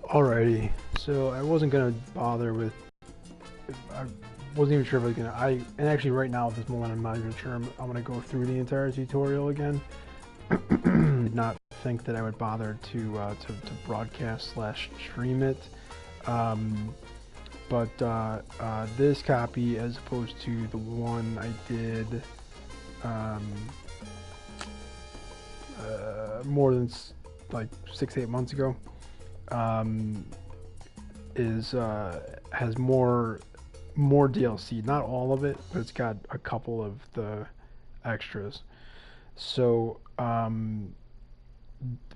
Alrighty, so I wasn't gonna bother with. I wasn't even sure if I was gonna. And actually right now at this moment I'm not even sure I'm gonna go through the entire tutorial again. Did not think that I would bother to broadcast slash stream it, but this copy, as opposed to the one I did more than like 6-8 months ago, has more DLC. Not all of it, but it's got a couple of the extras. So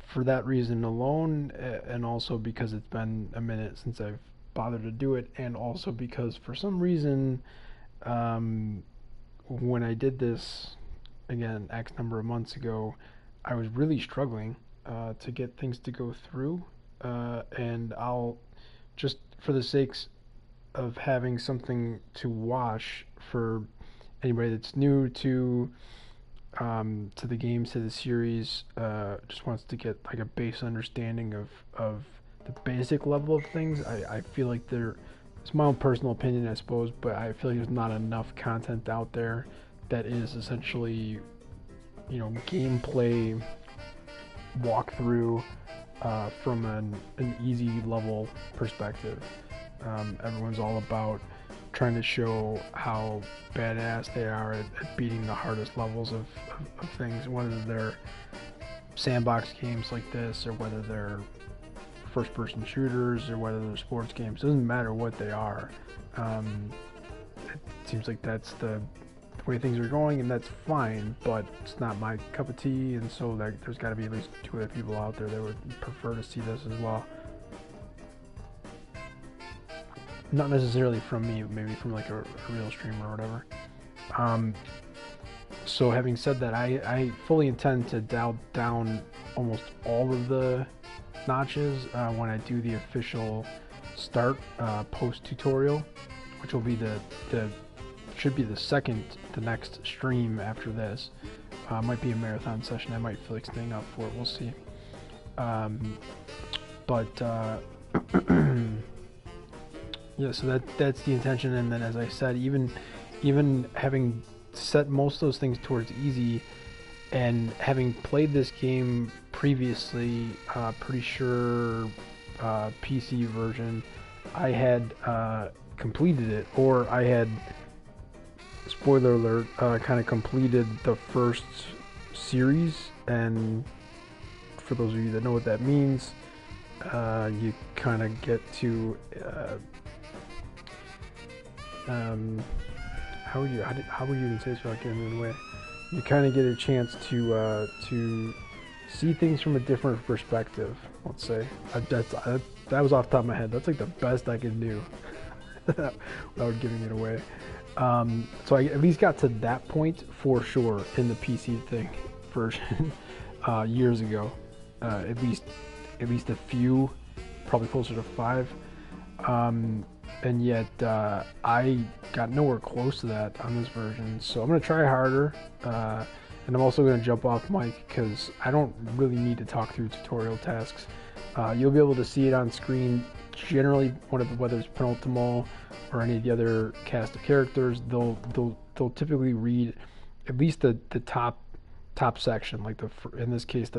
for that reason alone, and also because it's been a minute since I've bothered to do it, and also because for some reason when I did this again X number of months ago, I was really struggling to get things to go through, and I'll just, for the sakes of having something to watch for anybody that's new to the games, to the series, just wants to get like a base understanding of the basic level of things. I feel like it's my own personal opinion, I suppose, but I feel like there's not enough content out there that is essentially, gameplay walkthrough from an easy level perspective. Everyone's all about trying to show how badass they are at beating the hardest levels of things, whether they're sandbox games like this, or whether they're first-person shooters, or whether they're sports games. It doesn't matter what they are. It seems like that's the way things are going, and that's fine, but it's not my cup of tea, and so there's got to be at least 2 other people out there that would prefer to see this as well. Not necessarily from me, maybe from like a real streamer or whatever. So having said that, I fully intend to dial down almost all of the notches when I do the official start post tutorial, which will be should be the next stream after this. Might be a marathon session. I might feel like staying up for it. We'll see. Yeah, so that's the intention. And then, as I said, even having set most of those things towards easy, and having played this game previously, pretty sure PC version, I had completed it, or I had, spoiler alert, kind of completed the first series. And for those of you that know what that means, you kind of get to how would you even say this without getting in the way? You kind of get a chance to see things from a different perspective. Let's say that was off the top of my head. That's like the best I can do without giving it away. So I at least got to that point for sure in the PC version years ago. At least a few, probably closer to 5. And yet I got nowhere close to that on this version, so I'm going to try harder, and I'm also going to jump off mic because I don't really need to talk through tutorial tasks. You'll be able to see it on screen. Generally, whether it's penultimal or any of the other cast of characters, they'll typically read at least the top section, like in this case,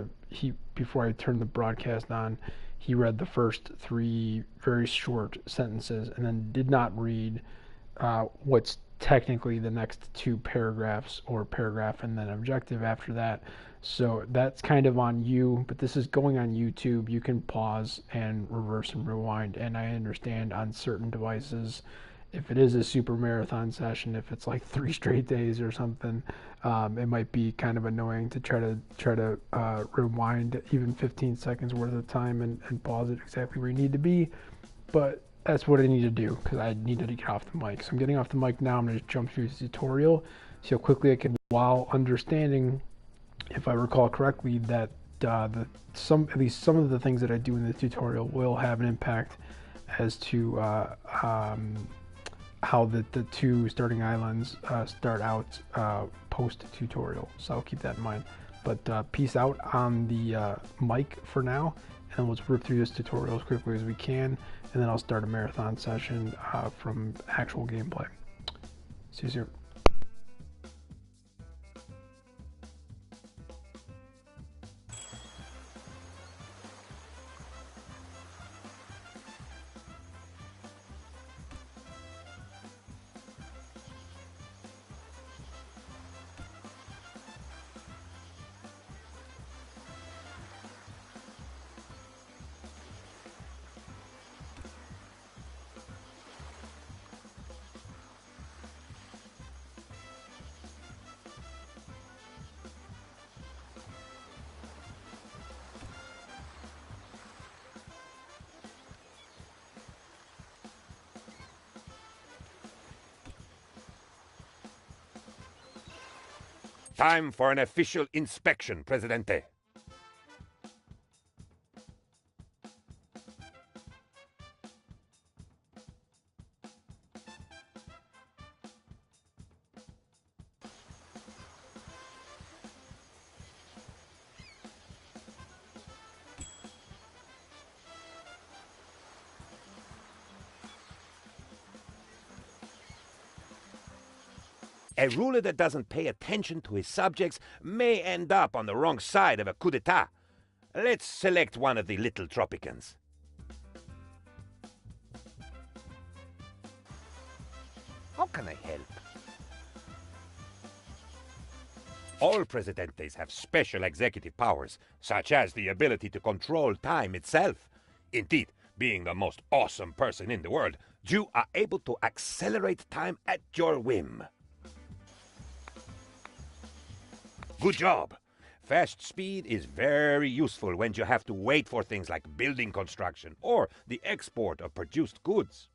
before I turned the broadcast on, he read the first 3 very short sentences, and then did not read what's technically the next 2 paragraphs, or paragraph and then objective after that. So that's kind of on you, but this is going on YouTube. You can pause and reverse and rewind, and I understand on certain devices, if it is a super marathon session, if it's like 3 straight days or something, it might be kind of annoying to try to rewind even 15 seconds worth of time and pause it exactly where you need to be. But that's what I need to do, because I needed to get off the mic. So I'm getting off the mic now. I'm going to jump through the tutorial, see how quickly I can, while understanding, if I recall correctly, that at least some of the things that I do in the tutorial will have an impact as to how the 2 starting islands start out post tutorial. So I'll keep that in mind. But peace out on the mic for now, and let's rip through this tutorial as quickly as we can, and then I'll start a marathon session from actual gameplay. See you soon. Time for an official inspection, Presidente. A ruler that doesn't pay attention to his subjects may end up on the wrong side of a coup d'etat. Let's select one of the little Tropicans. How can I help? All Presidentes have special executive powers, such as the ability to control time itself. Indeed, being the most awesome person in the world, you are able to accelerate time at your whim. Good job. Fast speed is very useful when you have to wait for things like building construction or the export of produced goods.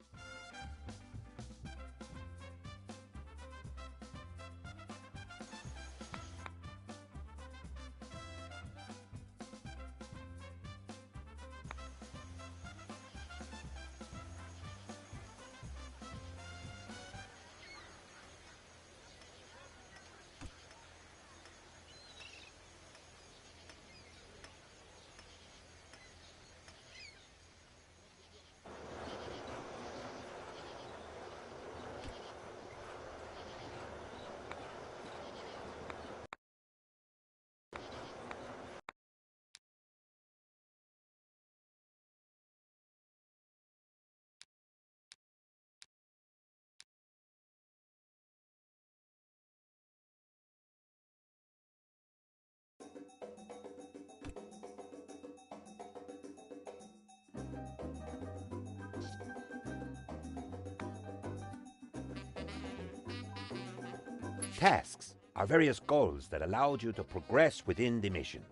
Tasks are various goals that allowed you to progress within the mission.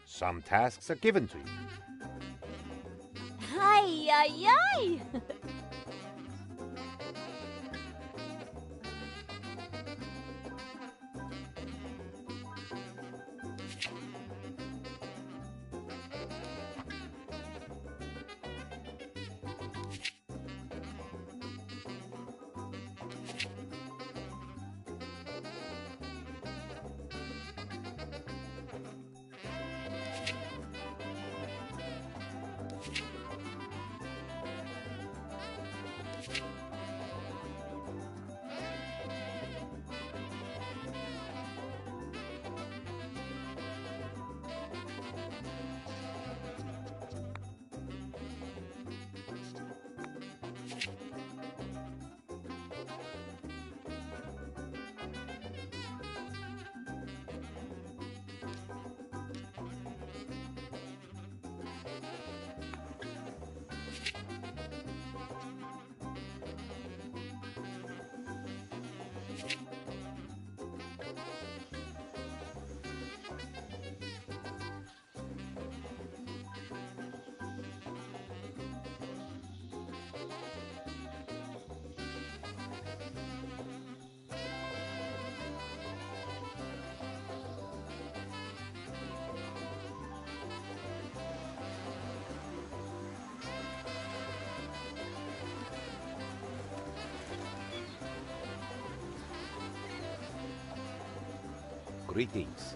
Some tasks are given to you. Ay, ay, ay! Greetings.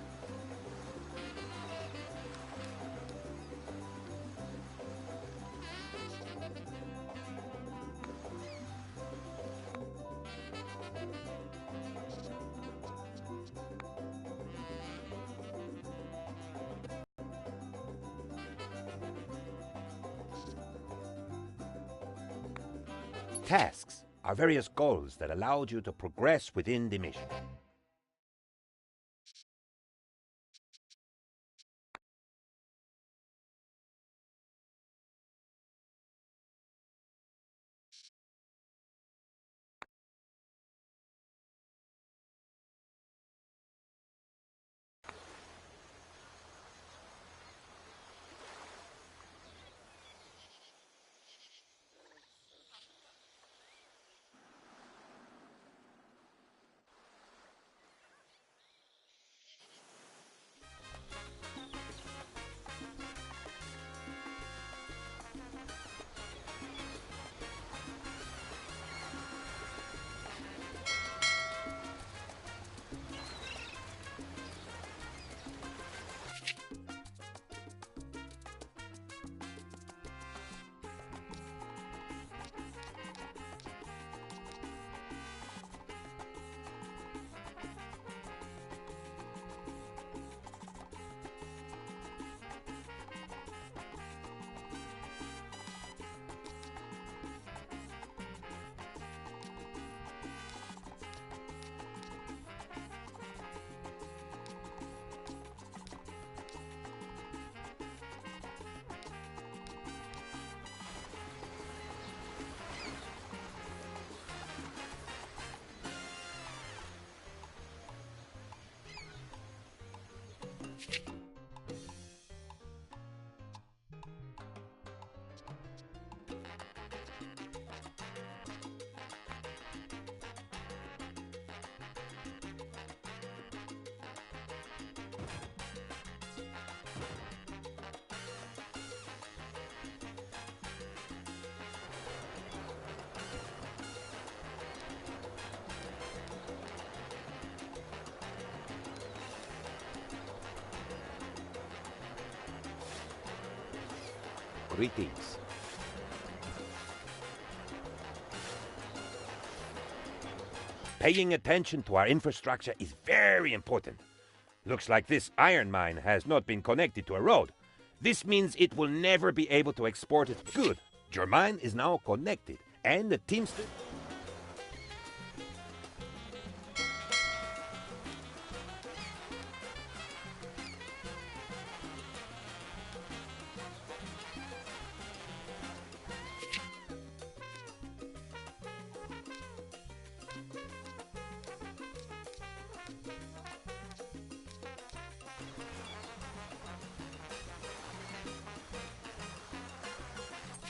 Tasks are various goals that allowed you to progress within the mission. Greetings. Paying attention to our infrastructure is very important. Looks like this iron mine has not been connected to a road. This means it will never be able to export it. Good. Your mine is now connected, and the teamster...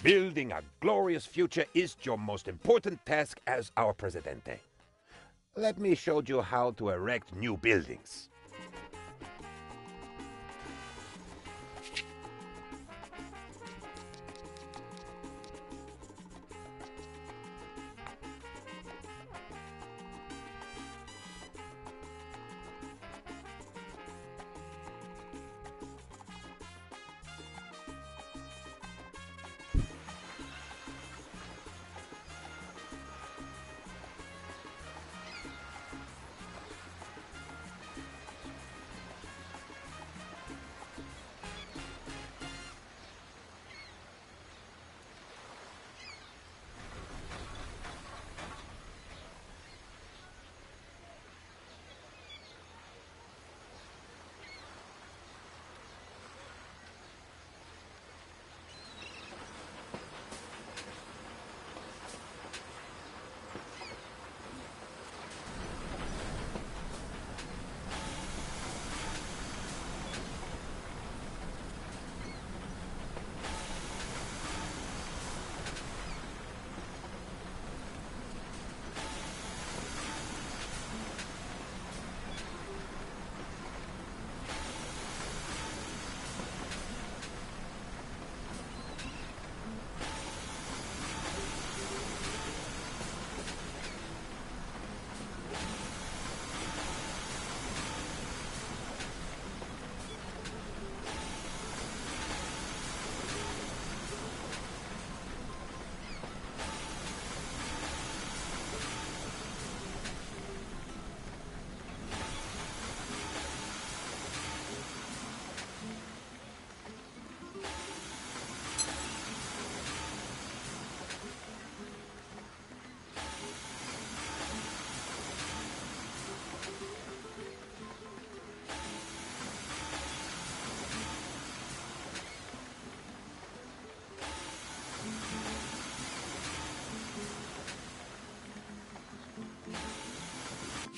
Building a glorious future is your most important task as our Presidente. Let me show you how to erect new buildings.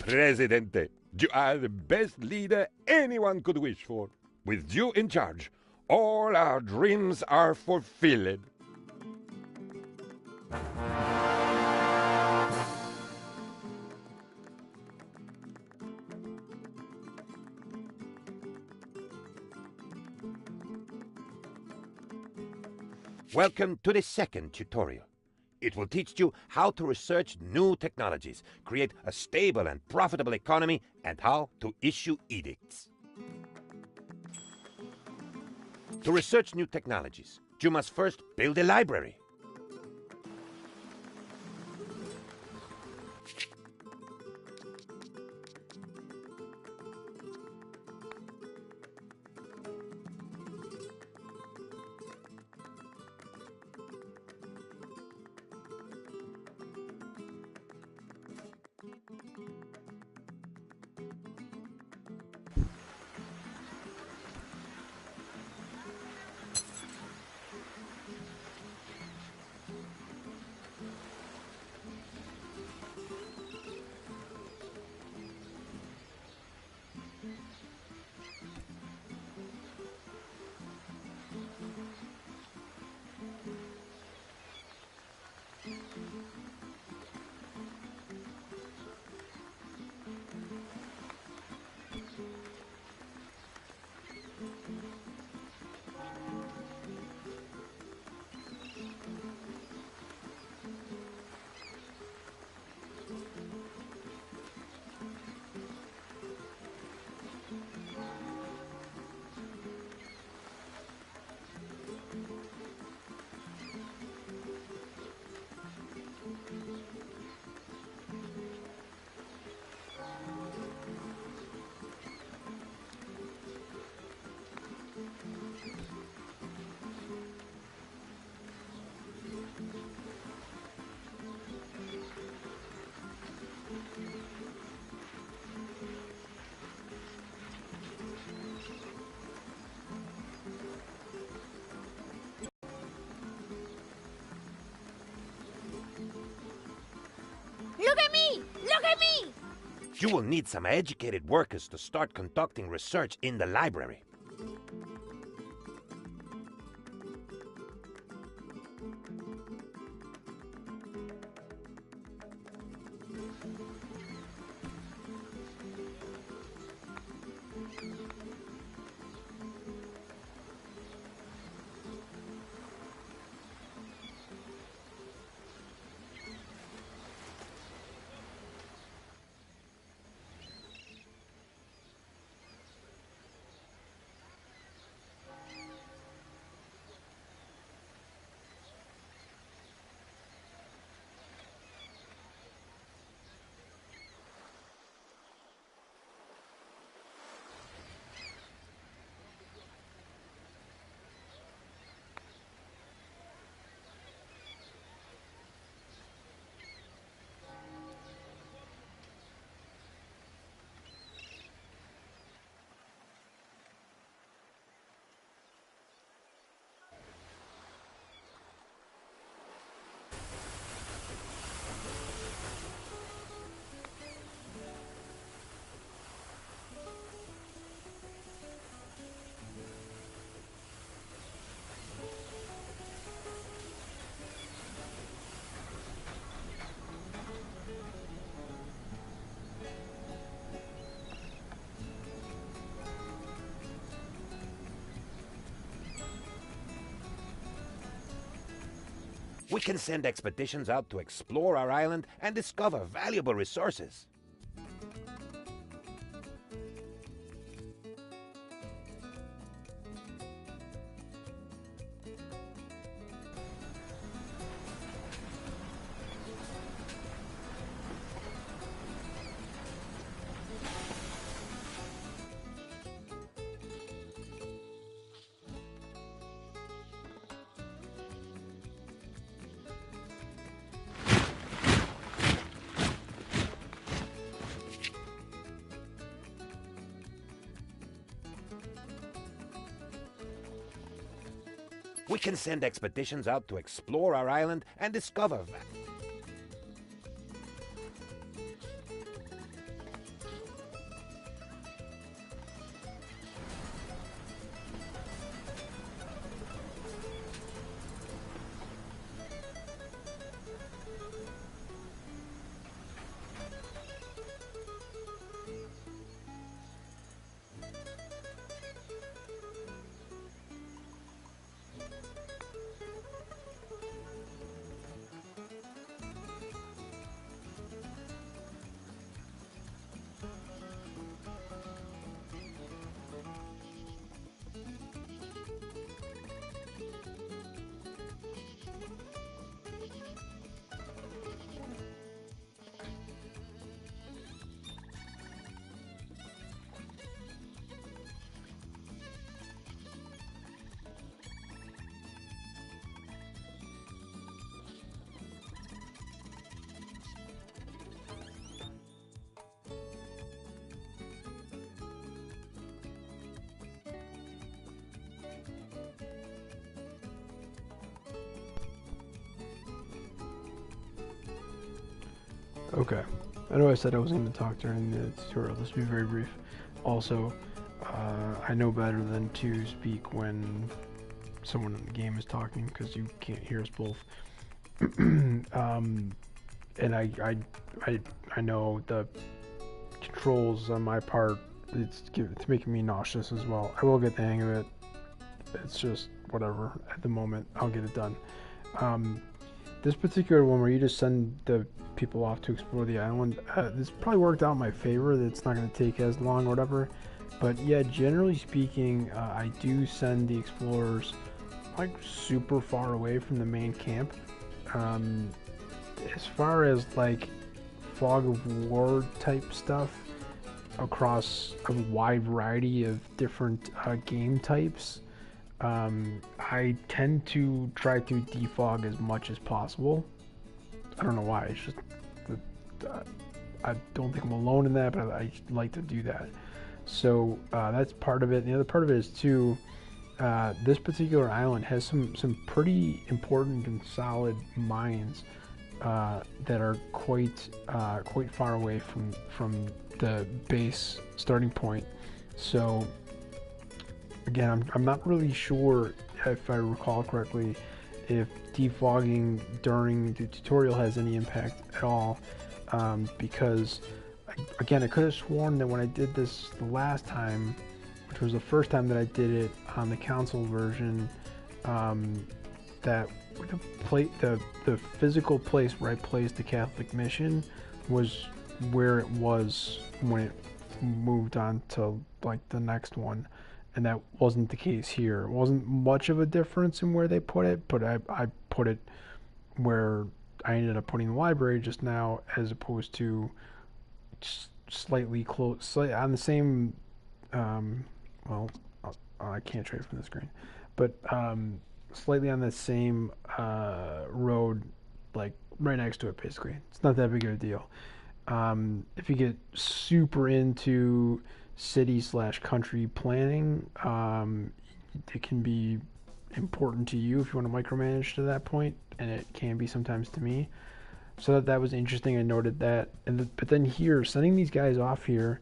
Presidente, you are the best leader anyone could wish for. With you in charge, all our dreams are fulfilled. Welcome to the second tutorial. It will teach you how to research new technologies, create a stable and profitable economy, and how to issue edicts. To research new technologies, you must first build a library. Look at me! Look at me! You will need some educated workers to start conducting research in the library. We can send expeditions out to explore our island and discover valuable resources. We can send expeditions out to explore our island and discover Okay. I know I said I wasn't going to talk during the tutorial. This will be very brief. Also, I know better than to speak when someone in the game is talking because you can't hear us both. And I know the controls on my part. It's making me nauseous as well. I will get the hang of it. It's just whatever. At the moment, I'll get it done. This particular one where you just send the people off to explore the island, this probably worked out in my favor. That it's not going to take as long or whatever. But yeah, generally speaking, I do send the explorers like super far away from the main camp. As far as like fog of war type stuff across a wide variety of different game types, I tend to try to defog as much as possible. I don't know why. It's just I don't think I'm alone in that, but I like to do that. So that's part of it. And the other part of it is too. This particular island has some pretty important and solid mines that are quite far away from the base starting point. So again, I'm not really sure, if I recall correctly, if defogging during the tutorial has any impact at all, because again, I could have sworn that when I did this the last time, which was the first time that I did it on the console version, that the physical place where I placed the Catholic mission was where it was when it moved on to like the next one, and that wasn't the case here. It wasn't much of a difference in where they put it, but I put it where I ended up putting the library just now, as opposed to slightly close, on the same. Well, I can't trade from the screen, but slightly on the same road, like right next to it. Basically, it's not that big of a deal. If you get super into city/country planning, it can be important to you if you want to micromanage to that point, and it can be sometimes to me. So that was interesting. I noted that, but then here, sending these guys off here,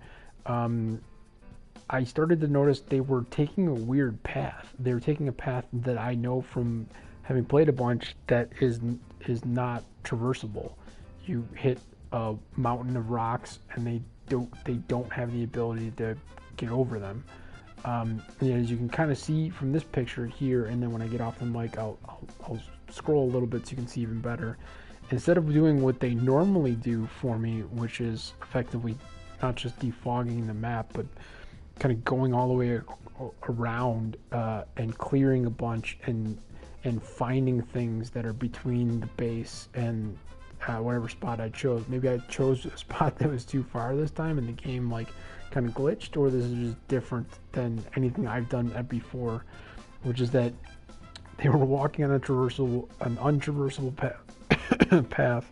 I started to notice they were taking a weird path. They were taking a path that I know from having played a bunch that is not traversable. You hit a mountain of rocks, and they don't have the ability to get over them. As you can kind of see from this picture here, and then when I get off the mic, I'll scroll a little bit so you can see even better. Instead of doing what they normally do for me, which is effectively not just defogging the map, but kind of going all the way around and clearing a bunch and finding things that are between the base and whatever spot I chose. Maybe I chose a spot that was too far this time, and the game like kind of glitched, or this is just different than anything I've done before, which is that they were walking on an untraversable path,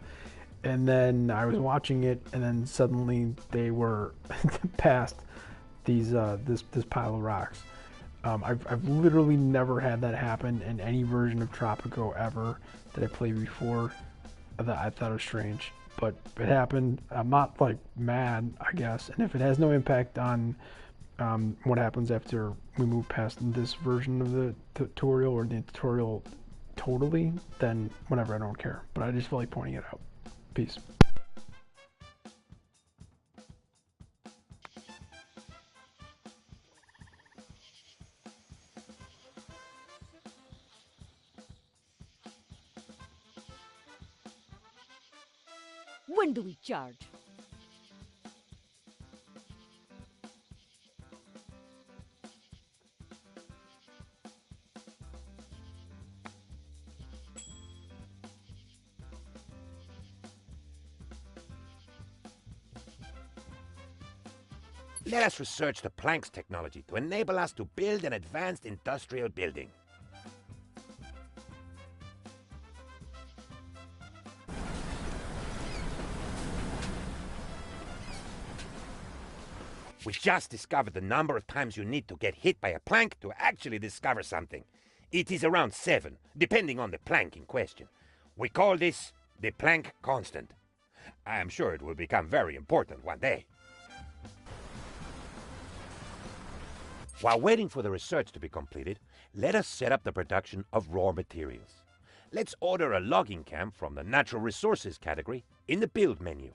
and then I was watching it, and then suddenly they were past these this pile of rocks. I've literally never had that happen in any version of Tropico ever that I played before. That I thought was strange, but it happened. I'm not like mad, I guess, and if it has no impact on what happens after we move past this version of the tutorial, or the tutorial totally, then whatever, I don't care. But I just feel like pointing it out. Peace. When do we charge? Let us research the planks technology to enable us to build an advanced industrial building. We just discovered the number of times you need to get hit by a plank to actually discover something. It is around 7, depending on the plank in question. We call this the Planck constant. I am sure it will become very important one day. While waiting for the research to be completed, let us set up the production of raw materials. Let's order a logging camp from the natural resources category in the build menu.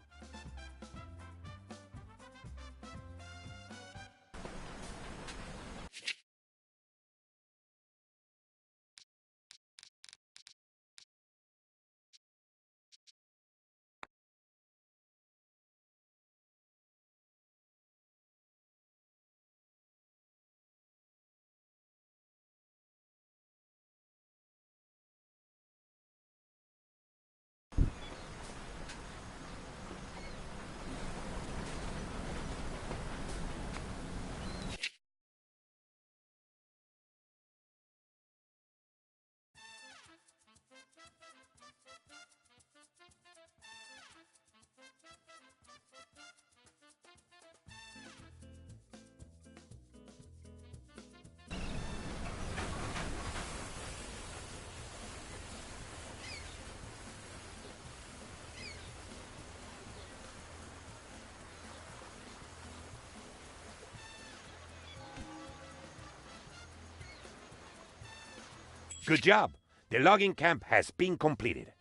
Good job! The logging camp has been completed.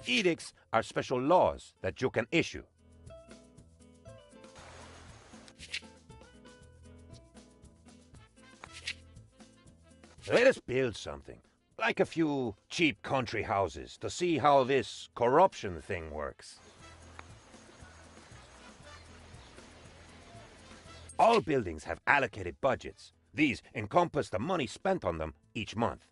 Edicts are special laws that you can issue. Let us build something, like a few cheap country houses, to see how this corruption thing works. All buildings have allocated budgets. These encompass the money spent on them each month.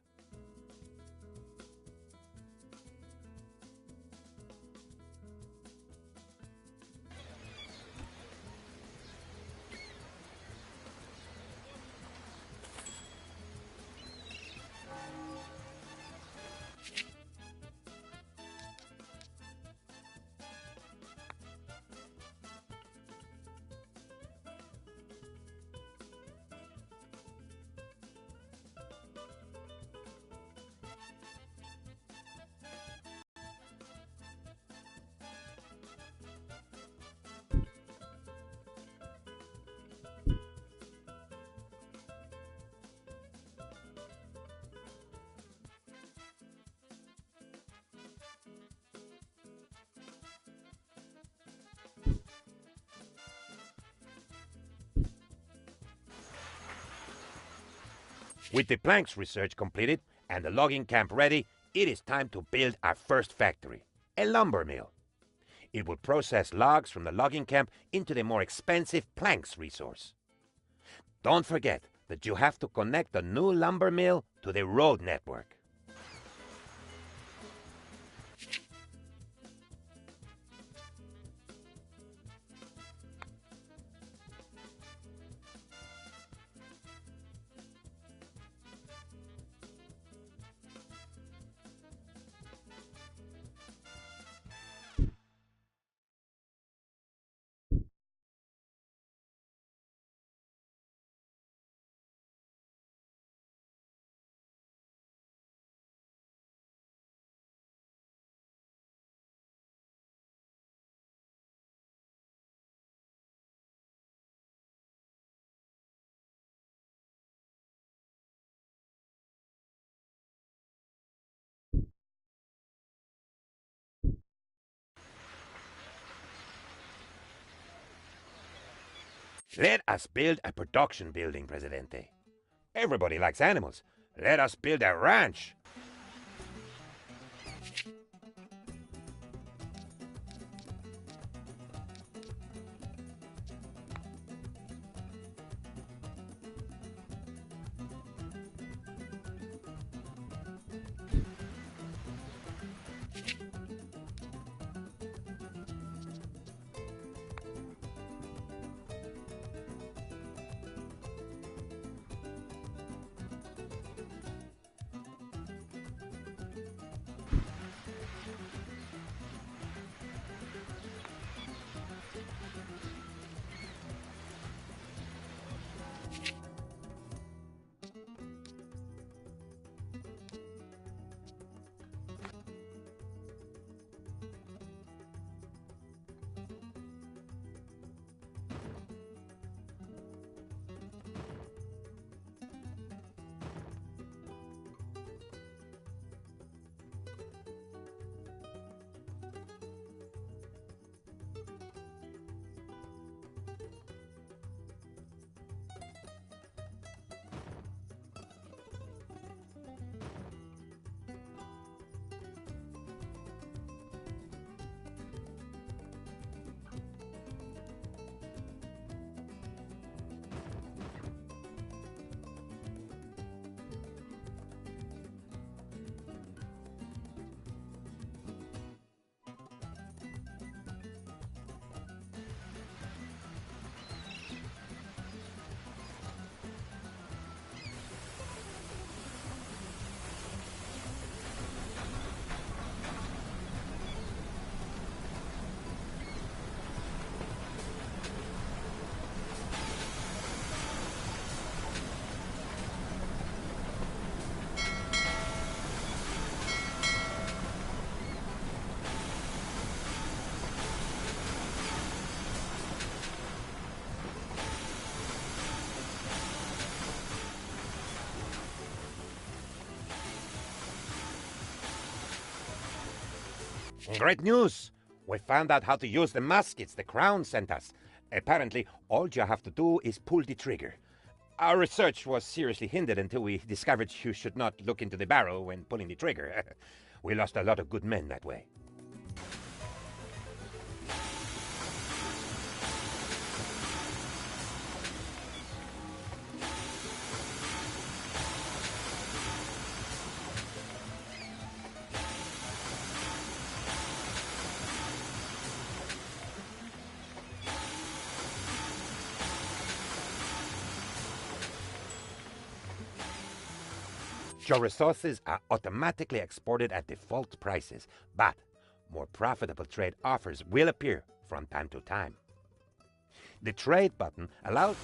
With the planks research completed and the logging camp ready, it is time to build our first factory, a lumber mill. It will process logs from the logging camp into the more expensive planks resource. Don't forget that you have to connect the new lumber mill to the road network. Let us build a production building, Presidente. Everybody likes animals. Let us build a ranch. Great news! We found out how to use the muskets the Crown sent us. Apparently, all you have to do is pull the trigger. Our research was seriously hindered until we discovered you should not look into the barrel when pulling the trigger. We lost a lot of good men that way. Your resources are automatically exported at default prices, but more profitable trade offers will appear from time to time. The trade button allows...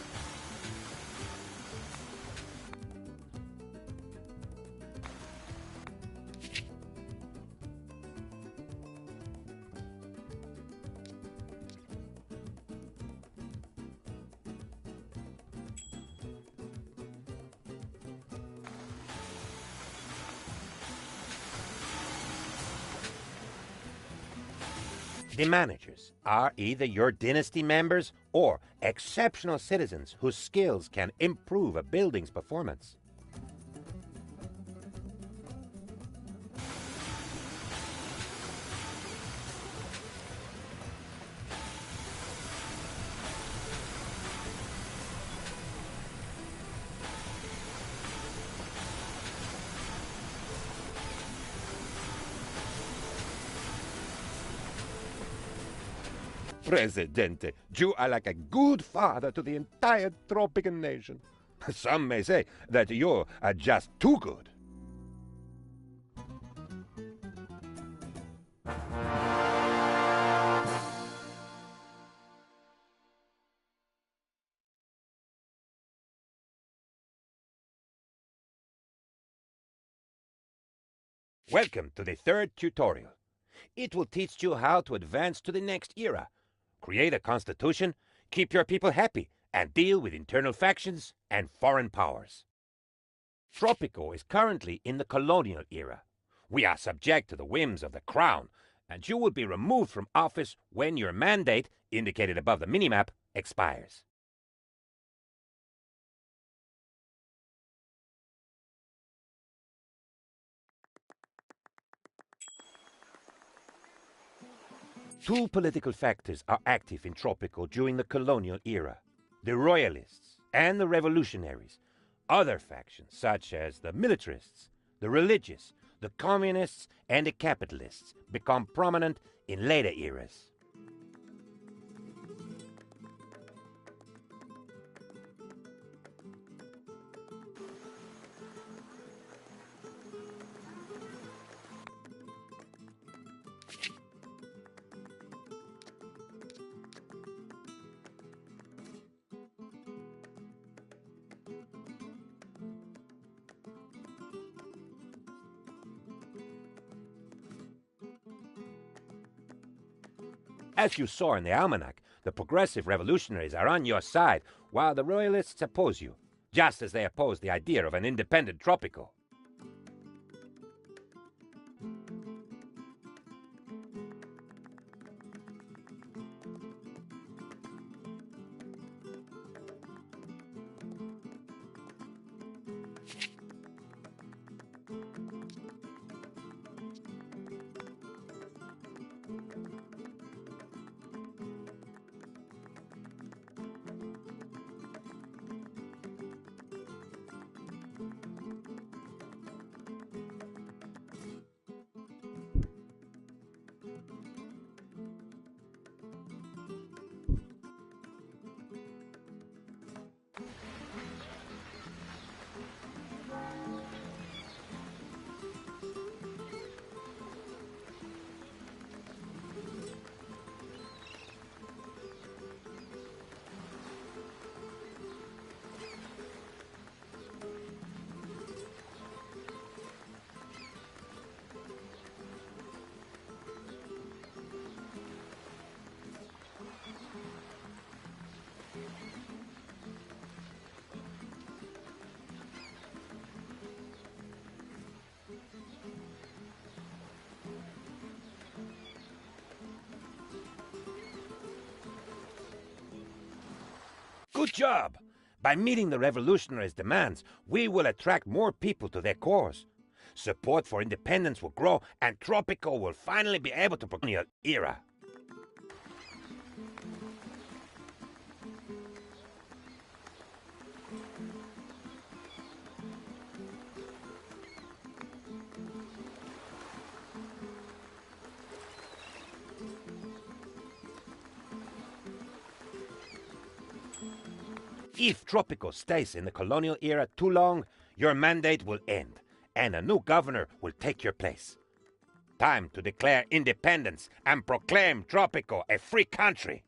The managers are either your dynasty members or exceptional citizens whose skills can improve a building's performance. Presidente, you are like a good father to the entire Tropican nation. Some may say that you are just too good. Welcome to the third tutorial. It will teach you how to advance to the next era, create a constitution, keep your people happy, and deal with internal factions and foreign powers. Tropico is currently in the colonial era. We are subject to the whims of the Crown, and you will be removed from office when your mandate, indicated above the minimap, expires. Two political factors are active in Tropico during the colonial era: the Royalists and the Revolutionaries. Other factions, such as the Militarists, the Religious, the Communists, and the Capitalists, become prominent in later eras. As you saw in the almanac, the progressive revolutionaries are on your side, while the Royalists oppose you, just as they oppose the idea of an independent Tropico. Good job! By meeting the revolutionaries' demands, we will attract more people to their cause. Support for independence will grow, and Tropico will finally be able to proclaim the era. If Tropico stays in the colonial era too long, your mandate will end, and a new governor will take your place. Time to declare independence and proclaim Tropico a free country.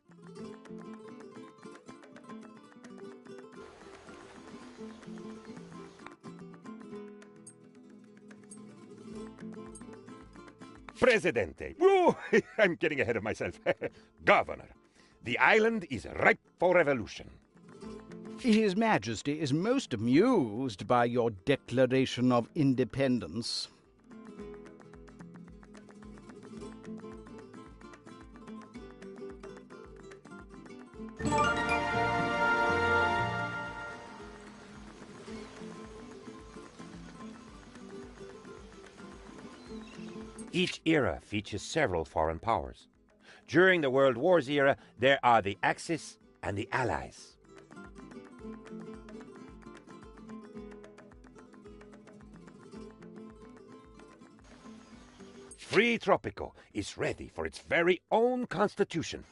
Presidente. Woo! I'm getting ahead of myself. Governor, the island is ripe for revolution. His Majesty is most amused by your declaration of independence. Each era features several foreign powers. During the World Wars era, there are the Axis and the Allies. Free Tropico is ready for its very own constitution.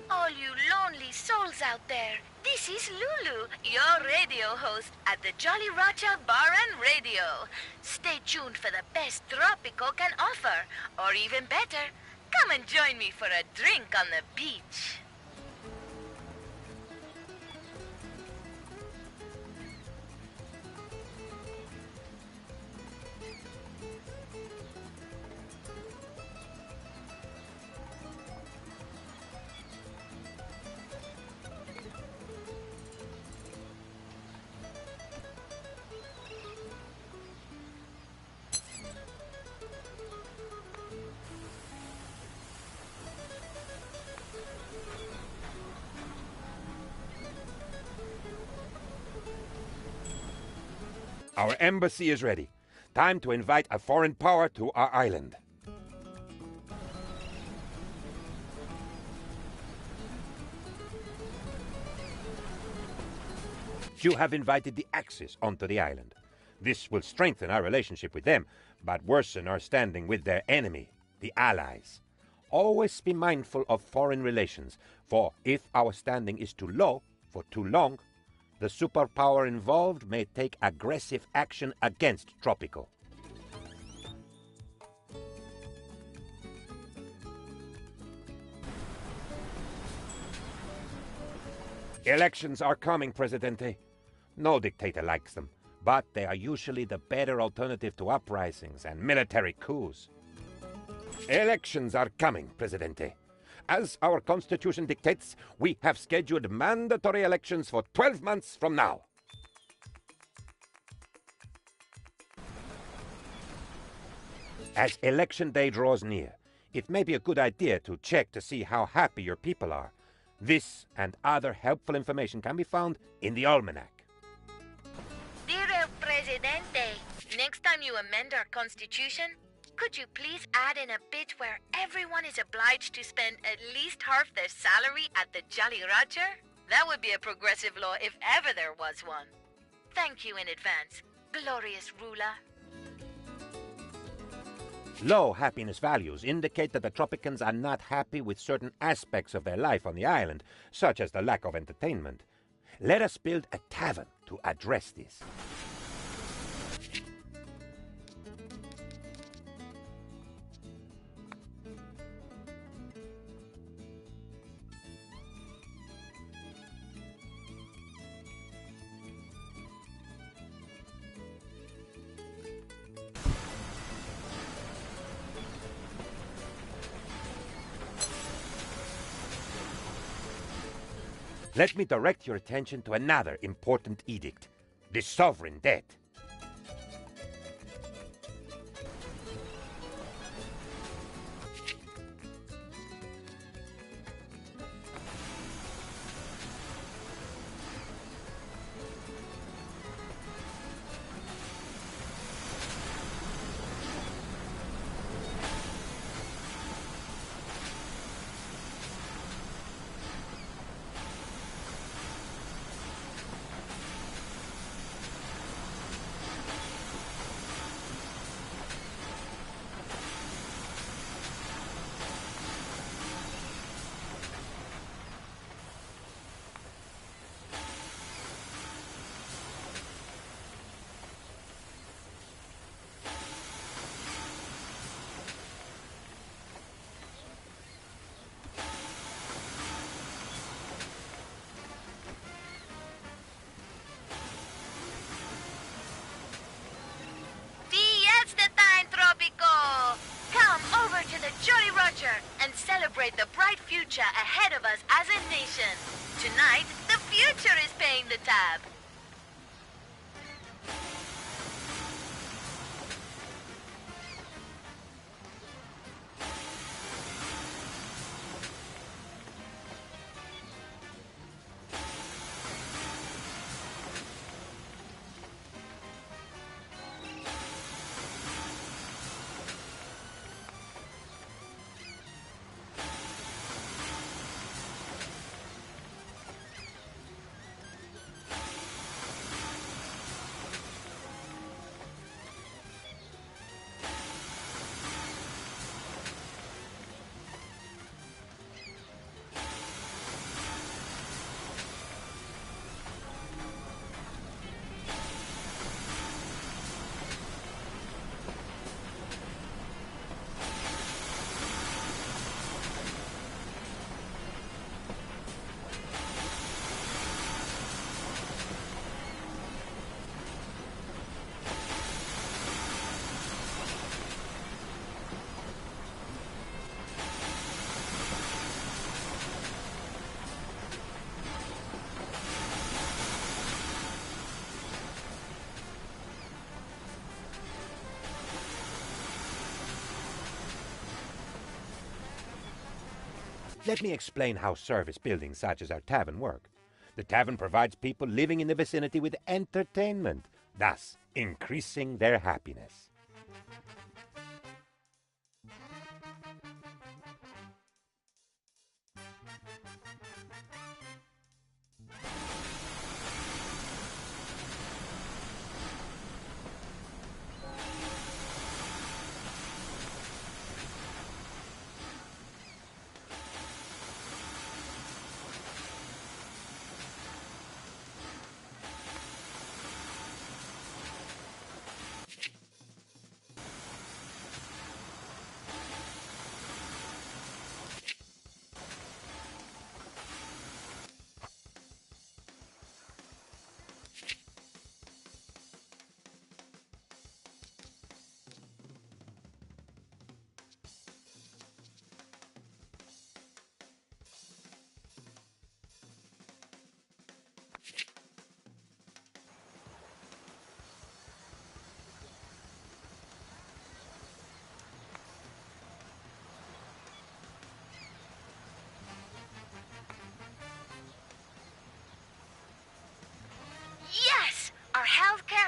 All you lonely souls out there, this is Lulu, your radio host at the Jolly Roger Bar and Radio. Stay tuned for the best Tropico can offer, or even better, come and join me for a drink on the beach. Our embassy is ready. Time to invite a foreign power to our island. You have invited the Axis onto the island. This will strengthen our relationship with them, but worsen our standing with their enemy, the Allies. Always be mindful of foreign relations, for if our standing is too low for too long, the superpower involved may take aggressive action against Tropico. Elections are coming, Presidente. No dictator likes them, but they are usually the better alternative to uprisings and military coups. Elections are coming, Presidente. As our Constitution dictates, we have scheduled mandatory elections for 12 months from now. As election day draws near, it may be a good idea to check to see how happy your people are. This and other helpful information can be found in the Almanac. Dear El Presidente, next time you amend our Constitution, could you please add in a bit where everyone is obliged to spend at least half their salary at the Jolly Roger? That would be a progressive law if ever there was one. Thank you in advance, glorious ruler. Low happiness values indicate that the Tropicans are not happy with certain aspects of their life on the island, such as the lack of entertainment. Let us build a tavern to address this. Let me direct your attention to another important edict, the sovereign debt. Tropico! Come over to the Jolly Roger and celebrate the bright future ahead of us as a nation. Tonight, the future is paying the tab. Let me explain how service buildings such as our tavern work. The tavern provides people living in the vicinity with entertainment, thus increasing their happiness.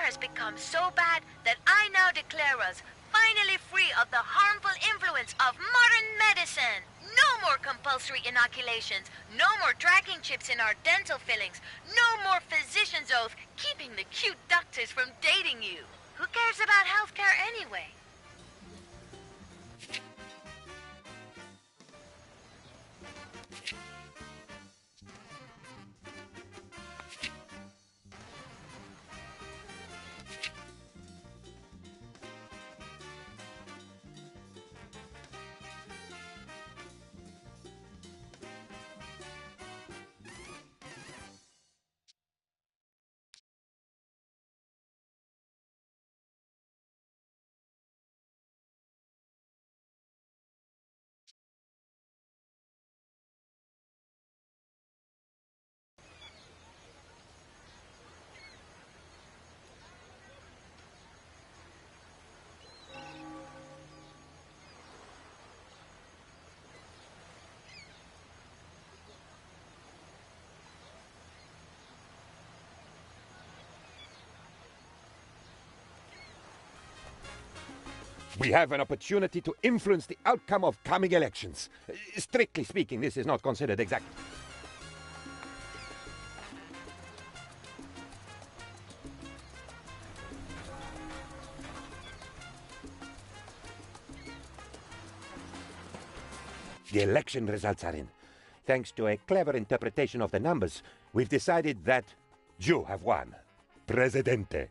has become so bad that I now declare us finally free of the harmful influence of modern medicine. No more compulsory inoculations, no more tracking chips in our dental fillings, no more physician's oath keeping the cute doctors from dating you. Who cares about healthcare anyway? We have an opportunity to influence the outcome of coming elections. Strictly speaking, this is not considered exact. The election results are in. Thanks to a clever interpretation of the numbers, we've decided that you have won. Presidente.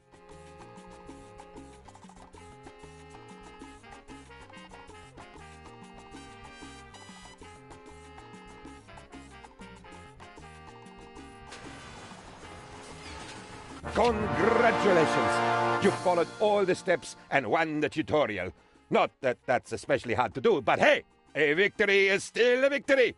Congratulations! You followed all the steps and won the tutorial. Not that that's especially hard to do, but hey, a victory is still a victory!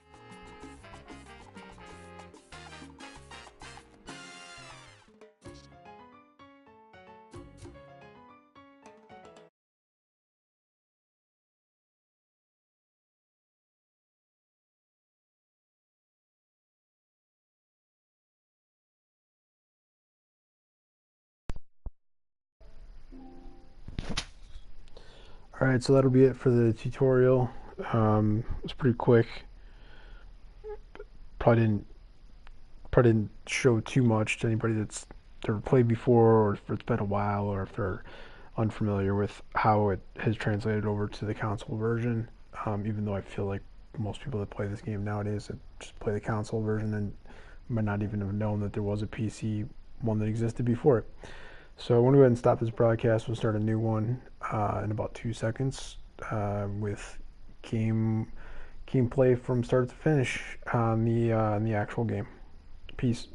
Alright, so that'll be it for the tutorial. It was pretty quick. Probably didn't show too much to anybody that's never played before, or if it's been a while, or if they're unfamiliar with how it has translated over to the console version. Even though I feel like most people that play this game nowadays just play the console version and might not even have known that there was a PC one that existed before it. So I'm going to go ahead and stop this broadcast. We'll start a new one in about 2 seconds with gameplay from start to finish on the actual game. Peace.